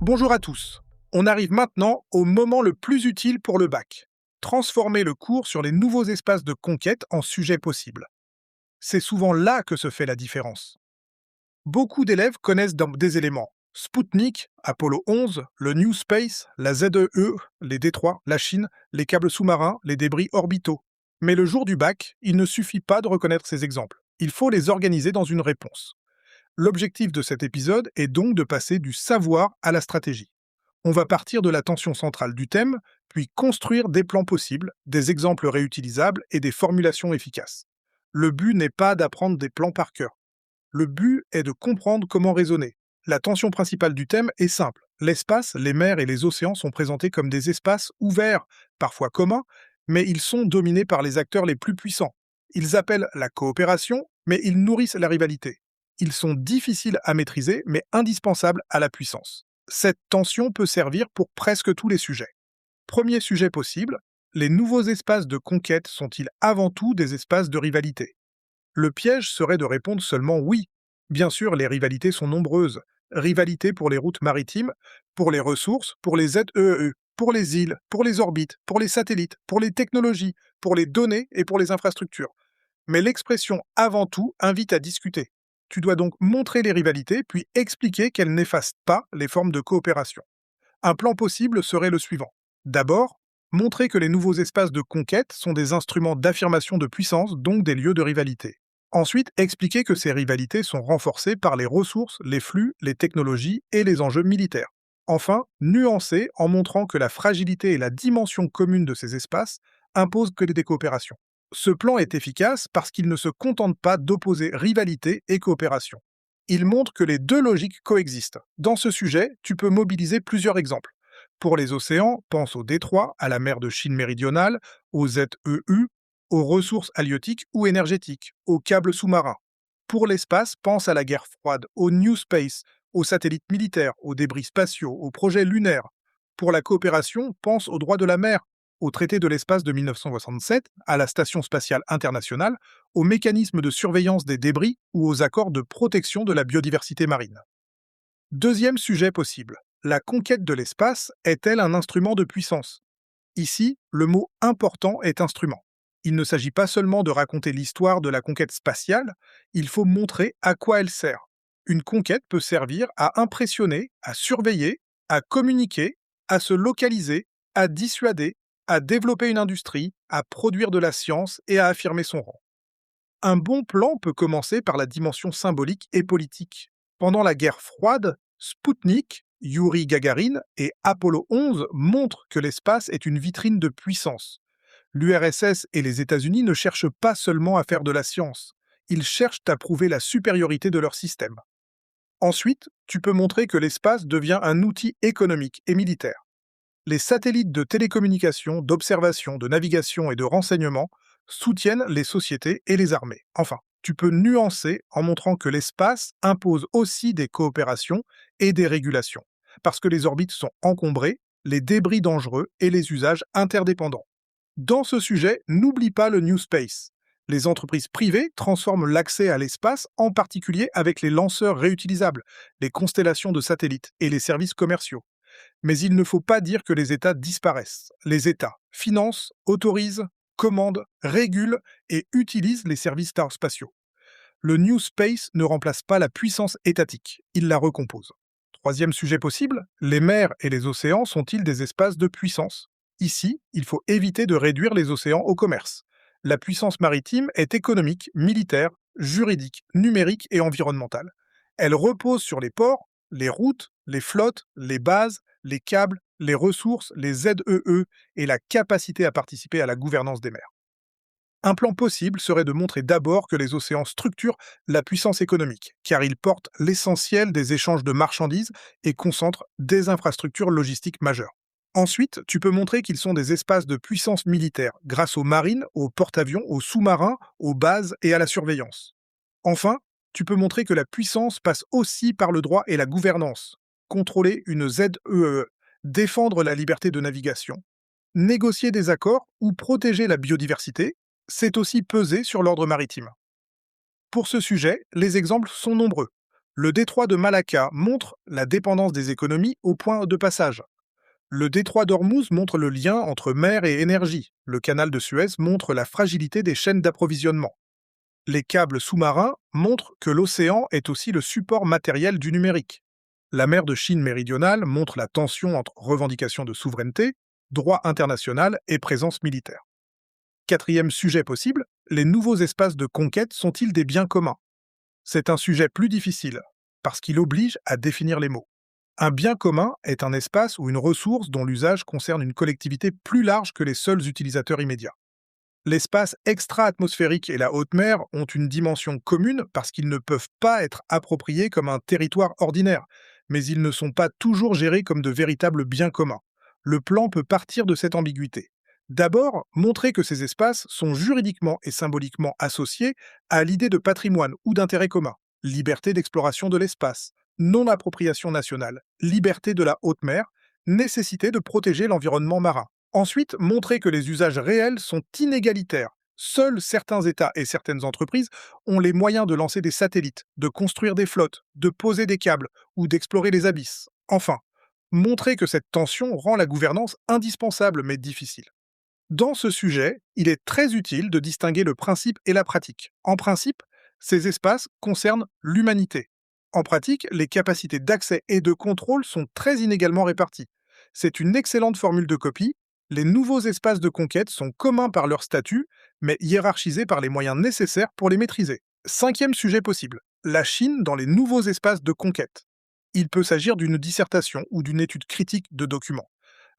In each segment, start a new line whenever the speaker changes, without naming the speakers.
Bonjour à tous. On arrive maintenant au moment le plus utile pour le bac. Transformer le cours sur les nouveaux espaces de conquête en sujets possibles. C'est souvent là que se fait la différence. Beaucoup d'élèves connaissent des éléments. Spoutnik, Apollo 11, le New Space, la ZEE, les détroits, la Chine, les câbles sous-marins, les débris orbitaux. Mais le jour du bac, il ne suffit pas de reconnaître ces exemples. Il faut les organiser dans une réponse. L'objectif de cet épisode est donc de passer du savoir à la stratégie. On va partir de la tension centrale du thème, puis construire des plans possibles, des exemples réutilisables et des formulations efficaces. Le but n'est pas d'apprendre des plans par cœur. Le but est de comprendre comment raisonner. La tension principale du thème est simple. L'espace, les mers et les océans sont présentés comme des espaces ouverts, parfois communs, mais ils sont dominés par les acteurs les plus puissants. Ils appellent la coopération, mais ils nourrissent la rivalité. Ils sont difficiles à maîtriser, mais indispensables à la puissance. Cette tension peut servir pour presque tous les sujets. Premier sujet possible, les nouveaux espaces de conquête sont-ils avant tout des espaces de rivalité? Le piège serait de répondre seulement oui. Bien sûr, les rivalités sont nombreuses. Rivalité pour les routes maritimes, pour les ressources, pour les ZEE, pour les îles, pour les orbites, pour les satellites, pour les technologies, pour les données et pour les infrastructures. Mais l'expression avant tout invite à discuter. Tu dois donc montrer les rivalités, puis expliquer qu'elles n'effacent pas les formes de coopération. Un plan possible serait le suivant. D'abord, montrer que les nouveaux espaces de conquête sont des instruments d'affirmation de puissance, donc des lieux de rivalité. Ensuite, expliquer que ces rivalités sont renforcées par les ressources, les flux, les technologies et les enjeux militaires. Enfin, nuancer en montrant que la fragilité et la dimension commune de ces espaces imposent que des coopérations. Ce plan est efficace parce qu'il ne se contente pas d'opposer rivalité et coopération. Il montre que les deux logiques coexistent. Dans ce sujet, tu peux mobiliser plusieurs exemples. Pour les océans, pense aux détroits, à la mer de Chine méridionale, aux ZEU, aux ressources halieutiques ou énergétiques, aux câbles sous-marins. Pour l'espace, pense à la guerre froide, au New Space, aux satellites militaires, aux débris spatiaux, aux projets lunaires. Pour la coopération, pense aux droits de la mer, au traité de l'espace de 1967, à la Station spatiale internationale, aux mécanismes de surveillance des débris ou aux accords de protection de la biodiversité marine. Deuxième sujet possible. La conquête de l'espace est-elle un instrument de puissance? Ici, le mot important est instrument. Il ne s'agit pas seulement de raconter l'histoire de la conquête spatiale, il faut montrer à quoi elle sert. Une conquête peut servir à impressionner, à surveiller, à communiquer, à se localiser, à dissuader, à développer une industrie, à produire de la science et à affirmer son rang. Un bon plan peut commencer par la dimension symbolique et politique. Pendant la guerre froide, Spoutnik, Yuri Gagarin et Apollo 11 montrent que l'espace est une vitrine de puissance. L'URSS et les États-Unis ne cherchent pas seulement à faire de la science, ils cherchent à prouver la supériorité de leur système. Ensuite, tu peux montrer que l'espace devient un outil économique et militaire. Les satellites de télécommunication, d'observation, de navigation et de renseignement soutiennent les sociétés et les armées. Enfin, tu peux nuancer en montrant que l'espace impose aussi des coopérations et des régulations, parce que les orbites sont encombrées, les débris dangereux et les usages interdépendants. Dans ce sujet, n'oublie pas le New Space. Les entreprises privées transforment l'accès à l'espace, en particulier avec les lanceurs réutilisables, les constellations de satellites et les services commerciaux. Mais il ne faut pas dire que les États disparaissent. Les États financent, autorisent, commandent, régulent et utilisent les services spatiaux. Le New Space ne remplace pas la puissance étatique, il la recompose. Troisième sujet possible, les mers et les océans sont-ils des espaces de puissance? Ici, il faut éviter de réduire les océans au commerce. La puissance maritime est économique, militaire, juridique, numérique et environnementale. Elle repose sur les ports, les routes, les flottes, les bases, les câbles, les ressources, les ZEE et la capacité à participer à la gouvernance des mers. Un plan possible serait de montrer d'abord que les océans structurent la puissance économique, car ils portent l'essentiel des échanges de marchandises et concentrent des infrastructures logistiques majeures. Ensuite, tu peux montrer qu'ils sont des espaces de puissance militaire, grâce aux marines, aux porte-avions, aux sous-marins, aux bases et à la surveillance. Enfin, tu peux montrer que la puissance passe aussi par le droit et la gouvernance. Contrôler une ZEE, défendre la liberté de navigation, négocier des accords ou protéger la biodiversité, c'est aussi peser sur l'ordre maritime. Pour ce sujet, les exemples sont nombreux. Le détroit de Malacca montre la dépendance des économies au point de passage. Le détroit d'Ormuz montre le lien entre mer et énergie. Le canal de Suez montre la fragilité des chaînes d'approvisionnement. Les câbles sous-marins montrent que l'océan est aussi le support matériel du numérique. La mer de Chine méridionale montre la tension entre revendication de souveraineté, droit international et présence militaire. Quatrième sujet possible, les nouveaux espaces de conquête sont-ils des biens communs? C'est un sujet plus difficile, parce qu'il oblige à définir les mots. Un bien commun est un espace ou une ressource dont l'usage concerne une collectivité plus large que les seuls utilisateurs immédiats. L'espace extra-atmosphérique et la haute mer ont une dimension commune parce qu'ils ne peuvent pas être appropriés comme un territoire ordinaire, mais ils ne sont pas toujours gérés comme de véritables biens communs. Le plan peut partir de cette ambiguïté. D'abord, montrer que ces espaces sont juridiquement et symboliquement associés à l'idée de patrimoine ou d'intérêt commun. Liberté d'exploration de l'espace, non-appropriation nationale, liberté de la haute mer, nécessité de protéger l'environnement marin. Ensuite, montrer que les usages réels sont inégalitaires. Seuls certains États et certaines entreprises ont les moyens de lancer des satellites, de construire des flottes, de poser des câbles ou d'explorer les abysses. Enfin, montrer que cette tension rend la gouvernance indispensable mais difficile. Dans ce sujet, il est très utile de distinguer le principe et la pratique. En principe, ces espaces concernent l'humanité. En pratique, les capacités d'accès et de contrôle sont très inégalement réparties. C'est une excellente formule de copie. Les nouveaux espaces de conquête sont communs par leur statut, mais hiérarchisés par les moyens nécessaires pour les maîtriser. Cinquième sujet possible, la Chine dans les nouveaux espaces de conquête. Il peut s'agir d'une dissertation ou d'une étude critique de documents.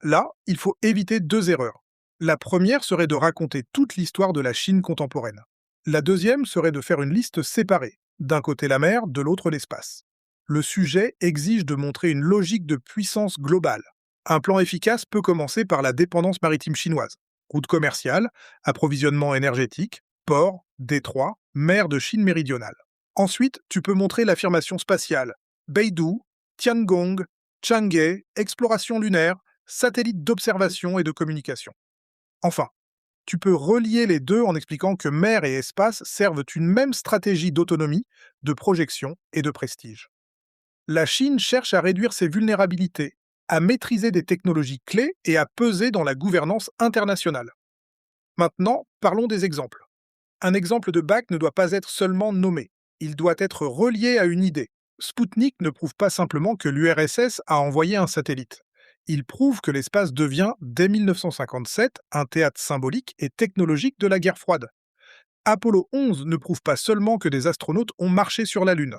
Là, il faut éviter deux erreurs. La première serait de raconter toute l'histoire de la Chine contemporaine. La deuxième serait de faire une liste séparée, d'un côté la mer, de l'autre l'espace. Le sujet exige de montrer une logique de puissance globale. Un plan efficace peut commencer par la dépendance maritime chinoise. Route commerciale, approvisionnement énergétique, port, détroit, mer de Chine méridionale. Ensuite, tu peux montrer l'affirmation spatiale. Beidou, Tiangong, Chang'e, exploration lunaire, satellite d'observation et de communication. Enfin, tu peux relier les deux en expliquant que mer et espace servent une même stratégie d'autonomie, de projection et de prestige. La Chine cherche à réduire ses vulnérabilités, à maîtriser des technologies clés et à peser dans la gouvernance internationale. Maintenant, parlons des exemples. Un exemple de bac ne doit pas être seulement nommé, il doit être relié à une idée. Spoutnik ne prouve pas simplement que l'URSS a envoyé un satellite. Il prouve que l'espace devient, dès 1957, un théâtre symbolique et technologique de la guerre froide. Apollo 11 ne prouve pas seulement que des astronautes ont marché sur la Lune.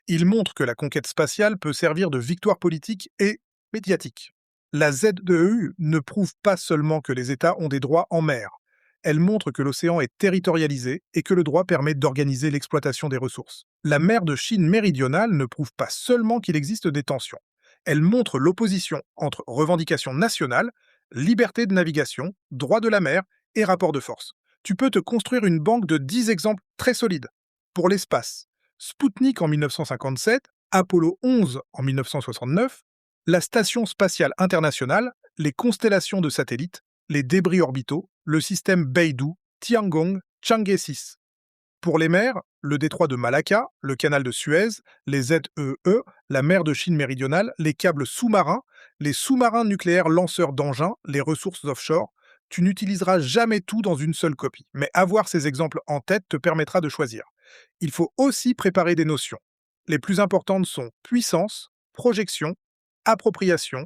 Il montre que la conquête spatiale peut servir de victoire politique et médiatique. La ZEU ne prouve pas seulement que les États ont des droits en mer. Elle montre que l'océan est territorialisé et que le droit permet d'organiser l'exploitation des ressources. La mer de Chine méridionale ne prouve pas seulement qu'il existe des tensions. Elle montre l'opposition entre revendications nationales, liberté de navigation, droit de la mer et rapport de force. Tu peux te construire une banque de 10 exemples très solides. Pour l'espace, Spoutnik en 1957, Apollo 11 en 1969, la Station spatiale internationale, les constellations de satellites, les débris orbitaux, le système Beidou, Tiangong, Chang'e 6. Pour les mers, le détroit de Malacca, le canal de Suez, les ZEE, la mer de Chine méridionale, les câbles sous-marins, les sous-marins nucléaires lanceurs d'engins, les ressources offshore, tu n'utiliseras jamais tout dans une seule copie, mais avoir ces exemples en tête te permettra de choisir. Il faut aussi préparer des notions. Les plus importantes sont puissance, projection, appropriation,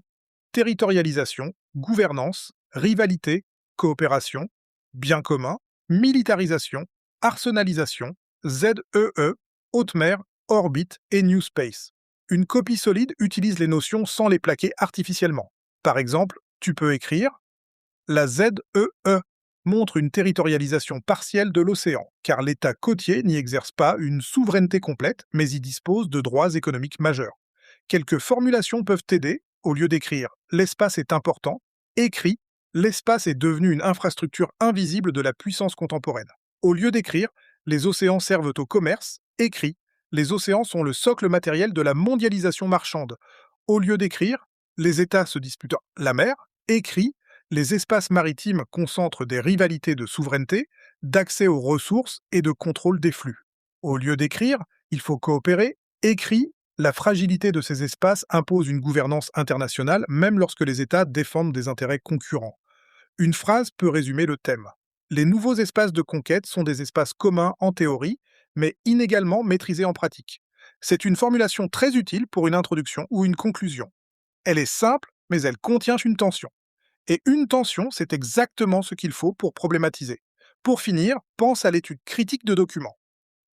territorialisation, gouvernance, rivalité, coopération, bien commun, militarisation, arsenalisation, ZEE, haute mer, orbite et new space. Une copie solide utilise les notions sans les plaquer artificiellement. Par exemple, tu peux écrire la ZEE montre une territorialisation partielle de l'océan, car l'État côtier n'y exerce pas une souveraineté complète, mais y dispose de droits économiques majeurs. Quelques formulations peuvent t'aider. Au lieu d'écrire « l'espace est important », écris « l'espace est devenu une infrastructure invisible de la puissance contemporaine ». Au lieu d'écrire « les océans servent au commerce », écris « les océans sont le socle matériel de la mondialisation marchande ». Au lieu d'écrire « les États se disputent la mer », écris « les espaces maritimes concentrent des rivalités de souveraineté, d'accès aux ressources et de contrôle des flux ». Au lieu d'écrire « il faut coopérer », écris La fragilité de ces espaces impose une gouvernance internationale, même lorsque les États défendent des intérêts concurrents. Une phrase peut résumer le thème. Les nouveaux espaces de conquête sont des espaces communs en théorie, mais inégalement maîtrisés en pratique. C'est une formulation très utile pour une introduction ou une conclusion. Elle est simple, mais elle contient une tension. Et une tension, c'est exactement ce qu'il faut pour problématiser. Pour finir, pense à l'étude critique de documents.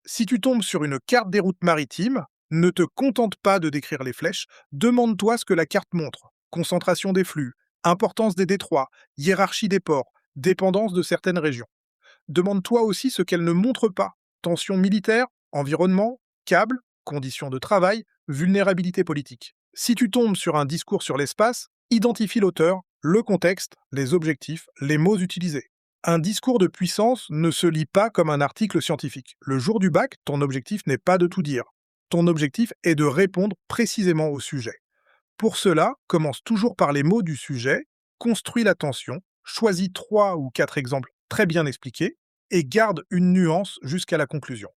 Si tu tombes sur une carte des routes maritimes, ne te contente pas de décrire les flèches, demande-toi ce que la carte montre. Concentration des flux, importance des détroits, hiérarchie des ports, dépendance de certaines régions. Demande-toi aussi ce qu'elle ne montre pas. Tensions militaires, environnement, câbles, conditions de travail, vulnérabilité politique. Si tu tombes sur un discours sur l'espace, identifie l'auteur, le contexte, les objectifs, les mots utilisés. Un discours de puissance ne se lit pas comme un article scientifique. Le jour du bac, ton objectif n'est pas de tout dire. Ton objectif est de répondre précisément au sujet. Pour cela, commence toujours par les mots du sujet, construis l'attention, choisis 3 ou 4 exemples très bien expliqués et garde une nuance jusqu'à la conclusion.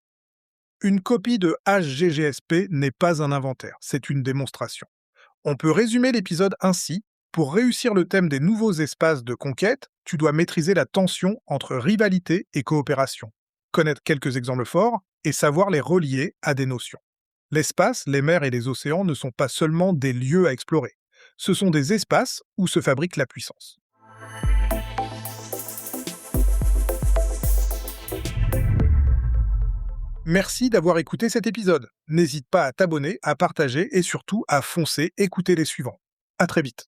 Une copie de HGGSP n'est pas un inventaire, c'est une démonstration. On peut résumer l'épisode ainsi: pour réussir le thème des nouveaux espaces de conquête, tu dois maîtriser la tension entre rivalité et coopération, connaître quelques exemples forts et savoir les relier à des notions. L'espace, les mers et les océans ne sont pas seulement des lieux à explorer, ce sont des espaces où se fabrique la puissance. Merci d'avoir écouté cet épisode. N'hésite pas à t'abonner, à partager et surtout à foncer écouter les suivants. À très vite.